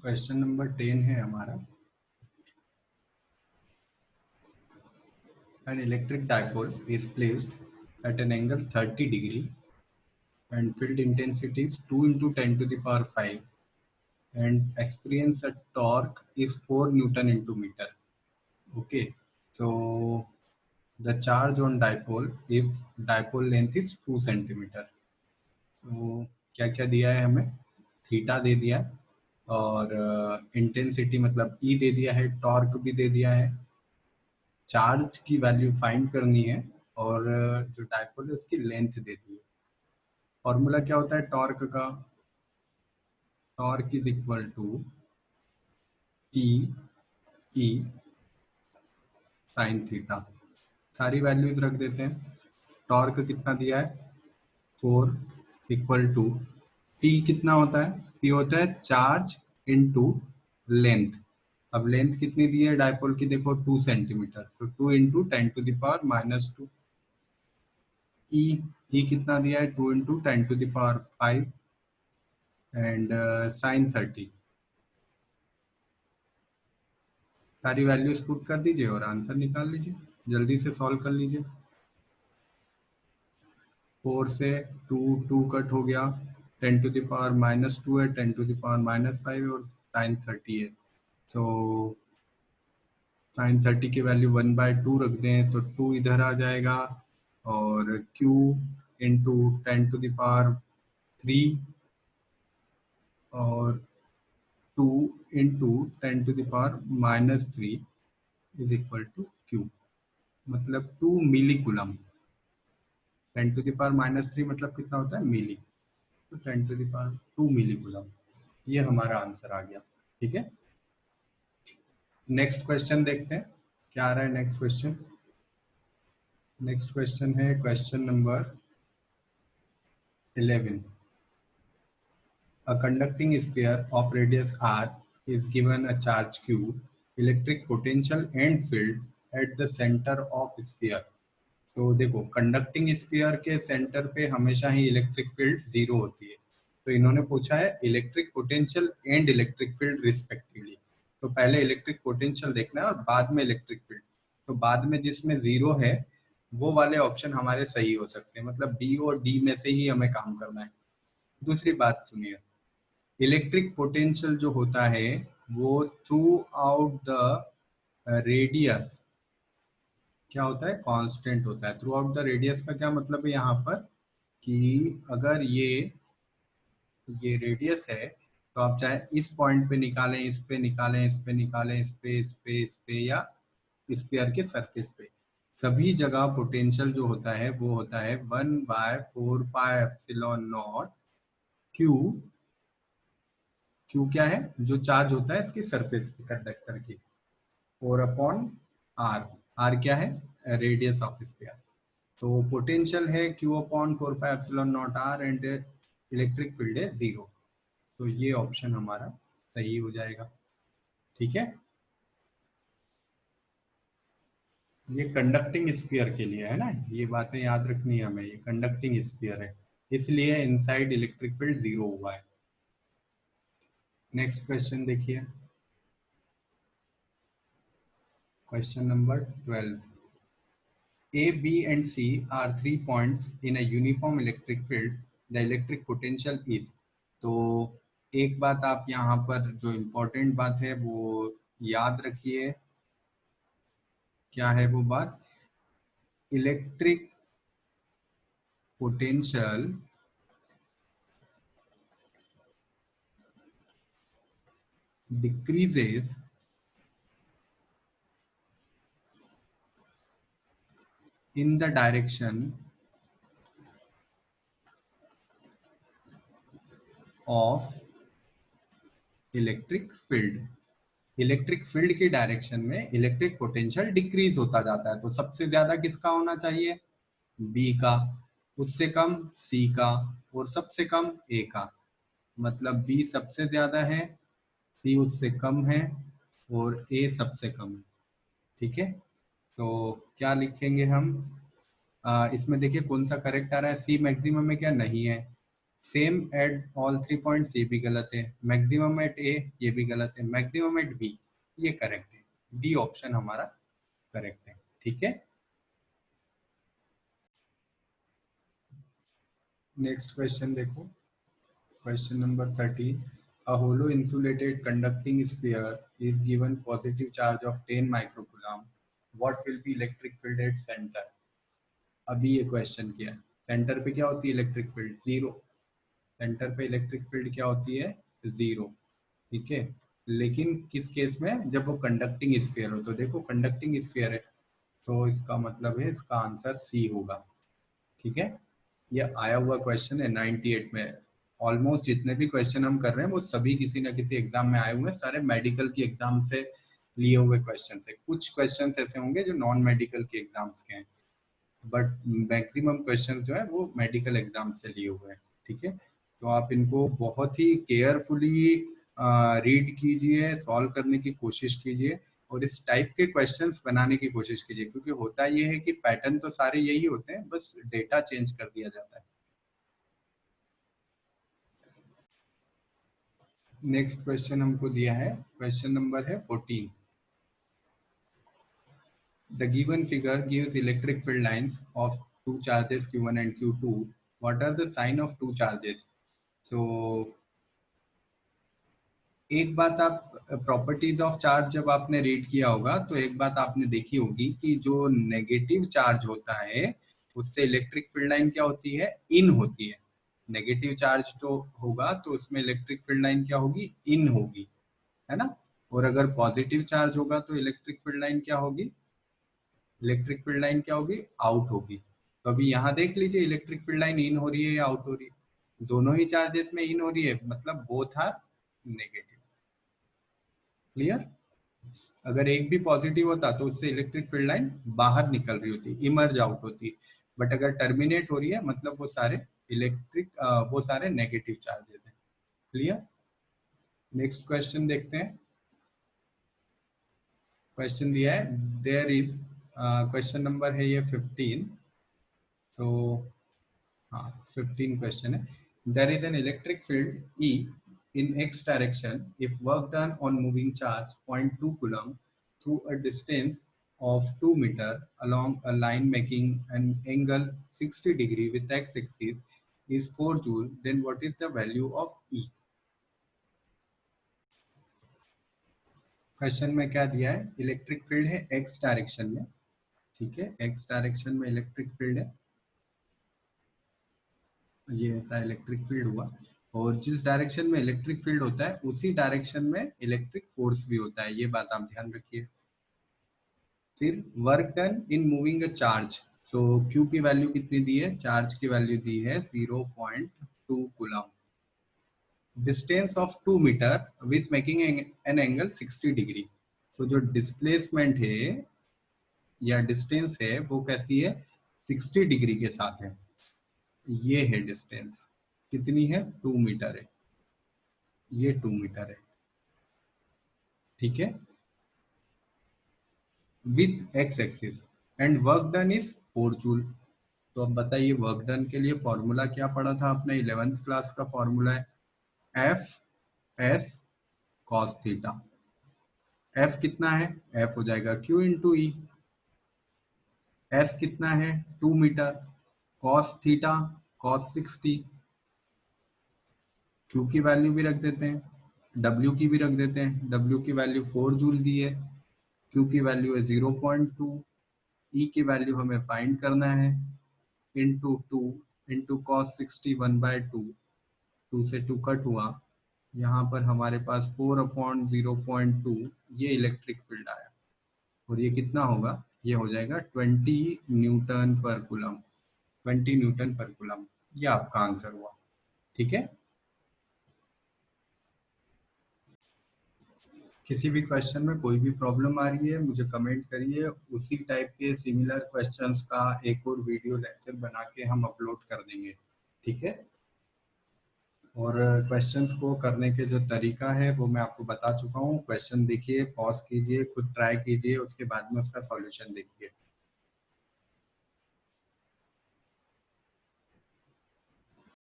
Question number 10 है हमारा। An electric dipole is placed at an angle 30 degree and field intensity is 2 into 10 to the power 5 and experience a torque is 4 Newton into meter. Okay, so the charge on dipole if dipole length is 2 centimeter. तो क्या क्या दिया है हमें? Theta दे दिया और intensity मतलब ई दे दिया है, टॉर्क भी दे दिया है, चार्ज की वैल्यू फाइंड करनी है और जो डायपोल है उसकी लेंथ दे दी है। फॉर्मूला क्या होता है टॉर्क का? Torque is equal to P E sine theta. सारी वैल्यूज रख देते हैं। टॉर्क कितना दिया है? 4 इक्वल टू पी कितना होता है? पी होता है चार्ज इनटू लेंथ। अब लेंथ कितनी दी है डायपोल की? देखो 2 सेंटीमीटर, तो 2 into 10 to the power -2। E कितना दिया है? 2 into 10 to the power 5 and sine 30। सारी वैल्यूज पुट कर दीजिए और आंसर निकाल लीजिए। जल्दी से सॉल्व कर लीजिए। 4 से 2 कट हो गया, 10 टू द पावर -2 है, 10 टू द पावर -5 है और साइन 30 है। तो साइन 30 की वैल्यू 1/2 रख दें तो 2 इधर आ जाएगा और q into 10 to the power 3 और 2 into 10 to the power -3 is equal to q, मतलब 2 milli coulomb. 10 to the power -3 मतलब कितना होता है? मिली। तो 10 to the power 2 milli coulomb. ये हमारा आंसर आ गया। ठीक है, नेक्स्ट क्वेश्चन देखते हैं क्या आ रहा है। नेक्स्ट क्वेश्चन है question number 11। A conducting sphere of radius r is given a charge q, electric potential and field at the center of sphere. तो देखो कंडक्टिंग स्फीयर के सेंटर पे हमेशा ही इलेक्ट्रिक फील्ड 0 होती है। तो इन्होंने पूछा है electric potential and electric field respectively. तो पहले इलेक्ट्रिक पोटेंशियल देखना है और बाद में इलेक्ट्रिक फील्ड। तो बाद में जिसमें 0 है वो वाले ऑप्शन हमारे सही हो सकते हैं, मतलब बी और डी में से ही हमें काम करना है। दूसरी बात सुनिए, इलेक्ट्रिक पोटेंशियल जो होता है वो थ्रू आउट द रेडियस क्या होता है? कांस्टेंट होता है। थ्रू आउट द रेडियस का क्या मतलब है यहाँ पर कि अगर ये रेडियस है तो आप चाहे इस पॉइंट पे निकालें, इस पे निकालें, इस पे निकालें, इस पे, इस पे, इस पे या स्फीयर के सरफेस पे, सभी जगह पोटेंशियल जो होता है वो होता है 1/4πε0 क्यू। क्यू क्या है? जो चार्ज होता है इसकी सरफेस पे कंडक्टर की, 4/r। आर क्या है? Radius of sphere. तो पोटेंशियल है q/4πε0r एंड इलेक्ट्रिक फील्ड है 0। तो ये ऑप्शन हमारा सही हो जाएगा। ठीक है, ये कंडक्टिंग स्फीयर के लिए है ना, ये बातें याद रखनी है हमें। ये कंडक्टिंग स्फीयर है इसलिए इनसाइड इलेक्ट्रिक फील्ड 0 हुआ है। नेक्स्ट क्वेश्चन देखिए, question number 12। A, B and C are 3 points in a uniform electric field. The electric potential is। तो एक बात आप यहाँ पर जो इम्पोर्टेंट बात है वो याद रखिए। क्या है वो बात? Electric potential decreases in the direction of electric field. Electric field की डायरेक्शन में इलेक्ट्रिक पोटेंशियल डिक्रीज होता जाता है। तो सबसे ज्यादा किसका होना चाहिए? बी का, उससे कम सी का और सबसे कम ए का। मतलब बी सबसे ज्यादा है, सी उससे कम है और ए सबसे कम है। ठीक है, तो क्या लिखेंगे हम? इसमें देखिए कौन सा करेक्ट आ रहा है। सी मैक्सिमम है क्या? नहीं है। सेम एट ऑल 3 पॉइंट्स, ये भी गलत है। मैक्सिमम एट ए, ये भी गलत है। मैक्सिमम एट बी, ये करेक्ट है। डी ऑप्शन हमारा करेक्ट है। ठीक है, नेक्स्ट क्वेश्चन देखो। Question number 13, a hollow insulated conducting sphere is given positive charge of 10 microcoulomb, what will be electric field at center? अभी ये क्वेश्चन किया, सेंटर पे क्या होती है इलेक्ट्रिक फील्ड? जीरो। सेंटर पे इलेक्ट्रिक फील्ड क्या होती है? जीरो। ठीक है, लेकिन किस केस में? जब वो कंडक्टिंग स्फीयर हो। तो देखो कंडक्टिंग स्फीयर है, तो इसका मतलब है इसका आंसर सी होगा। ठीक है, ये आया हुआ क्वेश्चन है 98 में। ऑलमोस्ट जितने भी क्वेश्चन हम कर रहे हैं वो सभी किसी ना किसी एग्जाम में आए हुए हैं, सारे मेडिकल की एग्जाम से लिए हुए क्वेश्चन है। कुछ क्वेश्चन ऐसे होंगे जो नॉन मेडिकल के एग्जाम्स के हैं, बट मैक्सिमम क्वेश्चन जो है वो मेडिकल एग्जाम से लिए हुए हैं। ठीक है, तो आप इनको बहुत ही केयरफुली रीड कीजिए, सॉल्व करने की कोशिश कीजिए और इस टाइप के क्वेश्चंस बनाने की कोशिश कीजिए, क्योंकि होता ये है कि पैटर्न तो सारे यही होते हैं, बस डेटा चेंज कर दिया जाता है। नेक्स्ट क्वेश्चन हमको दिया है, क्वेश्चन नंबर है 14। The given figure gives electric field lines of two charges Q1 and Q2. What are the sign of two charges? So एक बात आप प्रॉपर्टीज ऑफ चार्ज जब आपने रीड किया होगा तो एक बात आपने देखी होगी कि जो नेगेटिव चार्ज होता है उससे इलेक्ट्रिक फील्ड लाइन क्या होती है? इन होती है। नेगेटिव चार्ज तो होगा तो उसमें इलेक्ट्रिक फील्ड लाइन क्या होगी? इन होगी, है ना। और अगर पॉजिटिव चार्ज होगा तो इलेक्ट्रिक फील्ड लाइन क्या होगी? इलेक्ट्रिक फील्ड लाइन क्या होगी? आउट होगी। तो अभी यहाँ देख लीजिए इलेक्ट्रिक फील्ड लाइन इन हो रही है या आउट हो रही है? दोनों ही चार्जेस में इन हो रही है, मतलब बोथ आर नेगेटिव। क्लियर? अगर एक भी पॉजिटिव होता तो उससे इलेक्ट्रिक फील्ड लाइन बाहर निकल रही होती, इमर्ज आउट होती। बट अगर टर्मिनेट हो रही है मतलब वो सारे इलेक्ट्रिक वो सारे नेगेटिव चार्जेस हैं। क्लियर? नेक्स्ट क्वेश्चन देखते हैं। क्वेश्चन दिया है, देयर इज, क्वेश्चन नंबर है ये 15। तो हाँ 15 क्वेश्चन है। There is an electric field E in x direction if work done on moving charge 0.2 coulomb through a distance of 2 meter along a line making an angle 60 degree with x axis is 4 joule, then what is the value of E? Question में क्या दिया है? Electric field है x direction में। ठीक है, x direction में electric field है, ये ऐसा इलेक्ट्रिक फील्ड हुआ। और जिस डायरेक्शन में इलेक्ट्रिक फील्ड होता है उसी डायरेक्शन में इलेक्ट्रिक फोर्स भी होता है, ये बात आप ध्यान रखिए। फिर work done in moving a charge, so Q की वैल्यू कितनी दी है? चार्ज की वैल्यू दी है 0.2 coulomb, distance of 2 metre with making an angle 60 degree. तो जो डिस्प्लेसमेंट है या डिस्टेंस है वो कैसी है? 60 डिग्री के साथ है। ये है डिस्टेंस, कितनी है? 2 मीटर है, ये 2 मीटर है। ठीक है, with x axis and work done is 4 joule. तो अब बताइए वर्क डन के लिए फॉर्मूला क्या पढ़ा था आपने? 11th क्लास का फॉर्मूला है F S cos theta. F कितना है? एफ हो जाएगा क्यू इंटू ई। एस कितना है? 2 metre. Cos theta, cos 60। Q की वैल्यू भी रख देते हैं, डब्ल्यू की भी रख देते हैं। डब्ल्यू की वैल्यू 4 जूल दी है, क्यू की वैल्यू है 0.2, ई की वैल्यू हमें फाइंड करना है, इंटू 2 इंटू कॉस 60 1/2। 2 से 2 कट हुआ, यहाँ पर हमारे पास 4/0.2, ये इलेक्ट्रिक फील्ड आया। और ये कितना होगा? ये हो जाएगा 20 न्यूटन पर कूलम। 20 न्यूटन पर कूलम, ये आपका आंसर हुआ। ठीक है, किसी भी क्वेश्चन में कोई भी प्रॉब्लम आ रही है मुझे कमेंट करिए, उसी टाइप के सिमिलर क्वेश्चंस का एक और वीडियो लेक्चर बना के हम अपलोड कर देंगे। ठीक है, और क्वेश्चंस को करने के जो तरीका है वो मैं आपको बता चुका हूँ। क्वेश्चन देखिए, पॉज कीजिए, खुद ट्राई कीजिए, उसके बाद में उसका सॉल्यूशन देखिए।